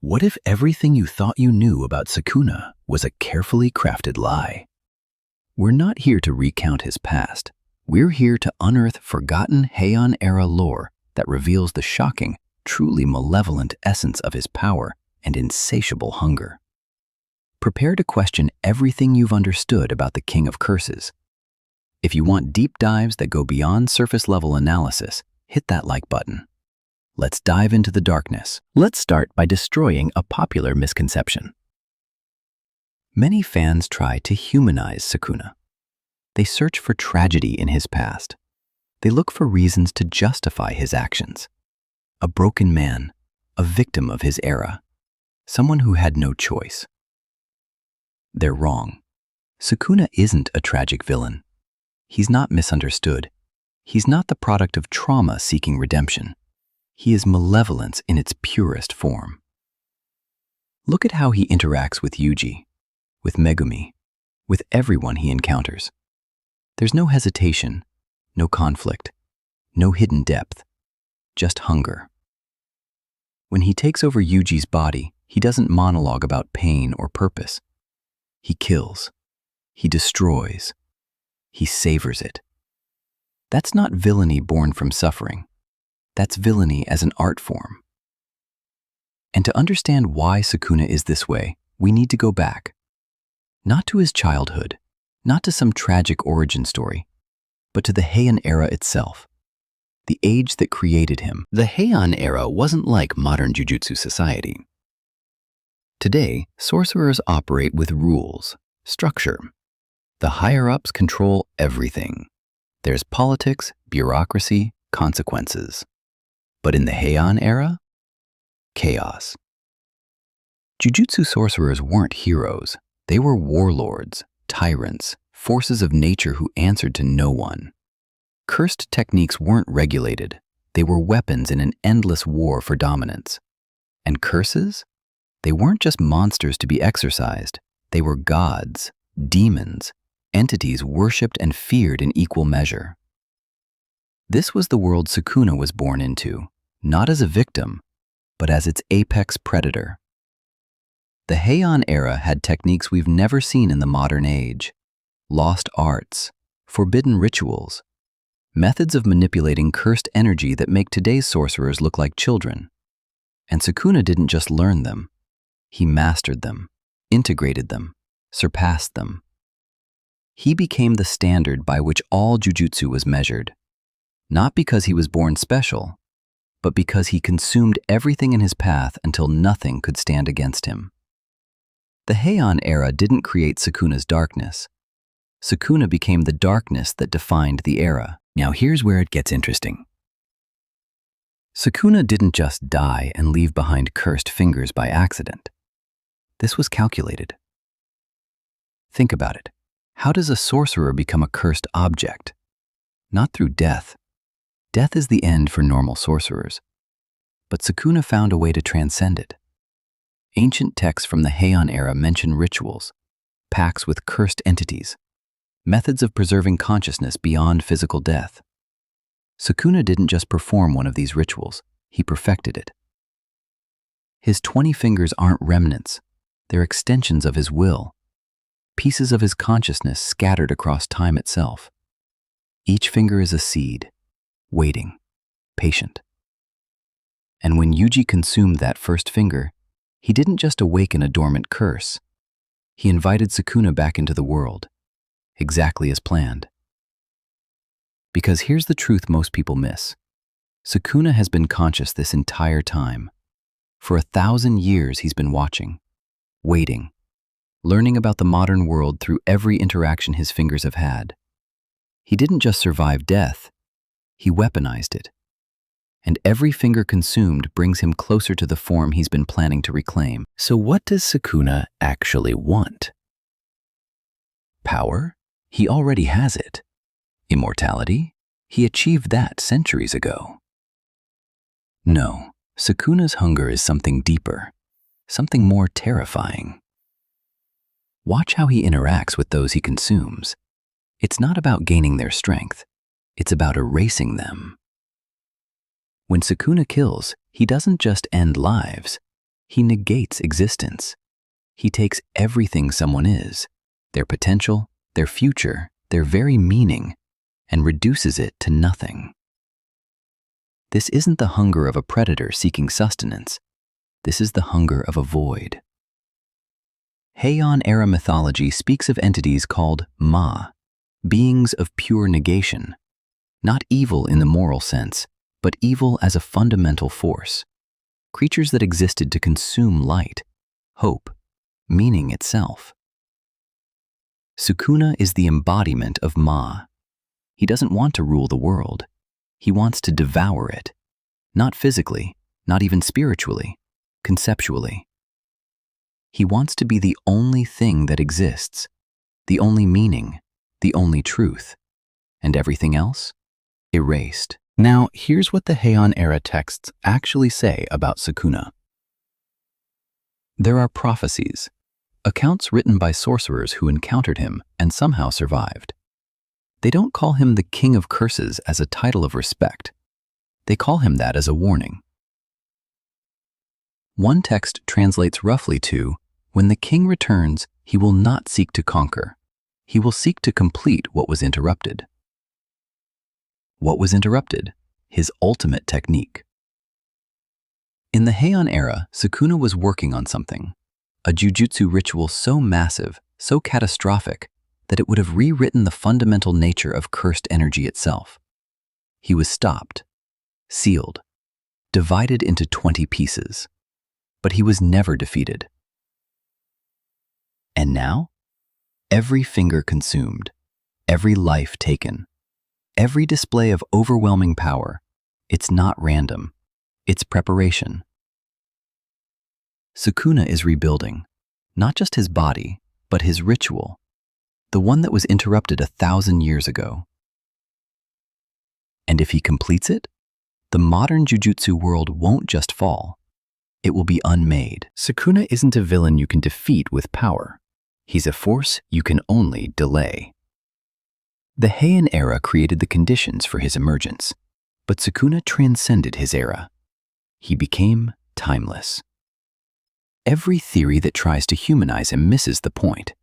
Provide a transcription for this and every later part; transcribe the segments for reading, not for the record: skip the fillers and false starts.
What if everything you thought you knew about Sukuna was a carefully crafted lie? We're not here to recount his past. We're here to unearth forgotten Heian Era lore that reveals the shocking, truly malevolent essence of his power and insatiable hunger. Prepare to question everything you've understood about the King of Curses. If you want deep dives that go beyond surface-level analysis, hit that like button. Let's dive into the darkness. Let's start by destroying a popular misconception. Many fans try to humanize Sukuna. They search for tragedy in his past. They look for reasons to justify his actions. A broken man, a victim of his era, someone who had no choice. They're wrong. Sukuna isn't a tragic villain. He's not misunderstood. He's not the product of trauma seeking redemption. He is malevolence in its purest form. Look at how he interacts with Yuji, with Megumi, with everyone he encounters. There's no hesitation, no conflict, no hidden depth, just hunger. When he takes over Yuji's body, he doesn't monologue about pain or purpose. He kills, he destroys, he savors it. That's not villainy born from suffering. That's villainy as an art form. And to understand why Sukuna is this way, we need to go back. Not to his childhood, not to some tragic origin story, but to the Heian Era itself, the age that created him. The Heian Era wasn't like modern Jujutsu society. Today, sorcerers operate with rules, structure. The higher-ups control everything. There's politics, bureaucracy, consequences. But in the Heian Era, chaos. Jujutsu sorcerers weren't heroes. They were warlords, tyrants, forces of nature who answered to no one. Cursed techniques weren't regulated. They were weapons in an endless war for dominance. And curses? They weren't just monsters to be exorcised. They were gods, demons, entities worshipped and feared in equal measure. This was the world Sukuna was born into, not as a victim, but as its apex predator. The Heian Era had techniques we've never seen in the modern age. Lost arts, forbidden rituals, methods of manipulating cursed energy that make today's sorcerers look like children. And Sukuna didn't just learn them. He mastered them, integrated them, surpassed them. He became the standard by which all Jujutsu was measured. Not because he was born special, but because he consumed everything in his path until nothing could stand against him. The Heian Era didn't create Sukuna's darkness. Sukuna became the darkness that defined the era. Now here's where it gets interesting. Sukuna didn't just die and leave behind cursed fingers by accident. This was calculated. Think about it. How does a sorcerer become a cursed object? Not through death. Death is the end for normal sorcerers. But Sukuna found a way to transcend it. Ancient texts from the Heian Era mention rituals, pacts with cursed entities, methods of preserving consciousness beyond physical death. Sukuna didn't just perform one of these rituals, he perfected it. His 20 fingers aren't remnants, they're extensions of his will, pieces of his consciousness scattered across time itself. Each finger is a seed, waiting, patient. And when Yuji consumed that first finger, he didn't just awaken a dormant curse. He invited Sukuna back into the world, exactly as planned. Because here's the truth most people miss. Sukuna has been conscious this entire time. For 1,000 years he's been watching, waiting, learning about the modern world through every interaction his fingers have had. He didn't just survive death, he weaponized it. And every finger consumed brings him closer to the form he's been planning to reclaim. So what does Sukuna actually want? Power? He already has it. Immortality? He achieved that centuries ago. No, Sukuna's hunger is something deeper, something more terrifying. Watch how he interacts with those he consumes. It's not about gaining their strength. It's about erasing them. When Sukuna kills, he doesn't just end lives. He negates existence. He takes everything someone is, their potential, their future, their very meaning, and reduces it to nothing. This isn't the hunger of a predator seeking sustenance. This is the hunger of a void. Heian Era mythology speaks of entities called Ma, beings of pure negation, not evil in the moral sense, but evil as a fundamental force, creatures that existed to consume light, hope, meaning itself. Sukuna is the embodiment of Ma. He doesn't want to rule the world. He wants to devour it, not physically, not even spiritually, conceptually. He wants to be the only thing that exists, the only meaning, the only truth, and everything else erased. Now, here's what the Heian Era texts actually say about Sukuna. There are prophecies, accounts written by sorcerers who encountered him and somehow survived. They don't call him the King of Curses as a title of respect. They call him that as a warning. One text translates roughly to, "When the king returns, he will not seek to conquer. He will seek to complete what was interrupted." What was interrupted? His ultimate technique. In the Heian Era, Sukuna was working on something, a jujutsu ritual so massive, so catastrophic, that it would have rewritten the fundamental nature of cursed energy itself. He was stopped, sealed, divided into 20 pieces. But he was never defeated. And now, every finger consumed, every life taken, every display of overwhelming power, it's not random, it's preparation. Sukuna is rebuilding, not just his body, but his ritual, the one that was interrupted 1,000 years ago. And if he completes it, the modern jujutsu world won't just fall. It will be unmade. Sukuna isn't a villain you can defeat with power. He's a force you can only delay. The Heian Era created the conditions for his emergence, but Sukuna transcended his era. He became timeless. Every theory that tries to humanize him misses the point.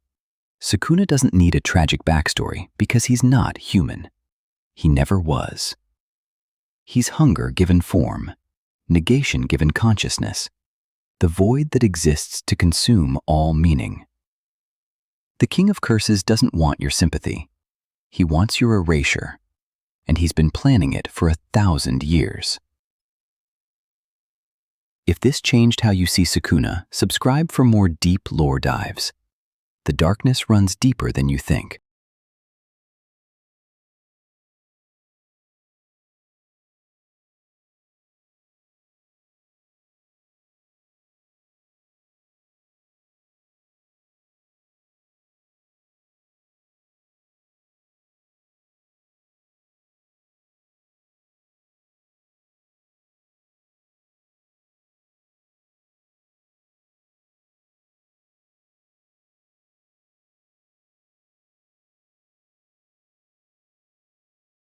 Sukuna doesn't need a tragic backstory because he's not human. He never was. He's hunger given form, negation given consciousness, the void that exists to consume all meaning. The King of Curses doesn't want your sympathy. He wants your erasure, and he's been planning it for 1,000 years. If this changed how you see Sukuna, subscribe for more deep lore dives. The darkness runs deeper than you think.